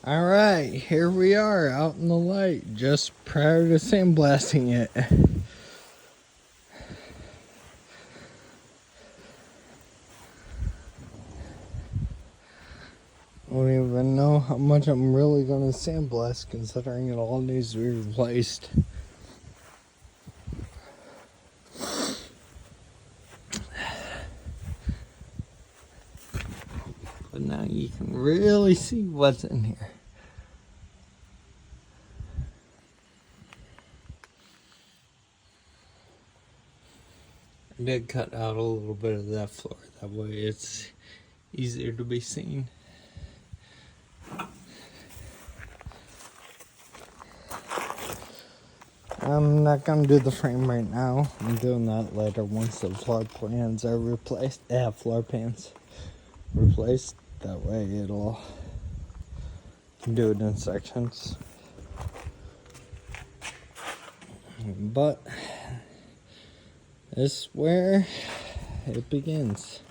Alright, here we are out in the light just prior to sandblasting it. I don't even know how much I'm really going to sandblast considering it all needs to be replaced. But now you can really see what's in here. I did cut out a little bit of that floor, that way it's easier to be seen. I'm not gonna do the frame right now. I'm doing that later once the floor plans are replaced. Floor pans replaced. That way it'll do it in sections. But this is where it begins.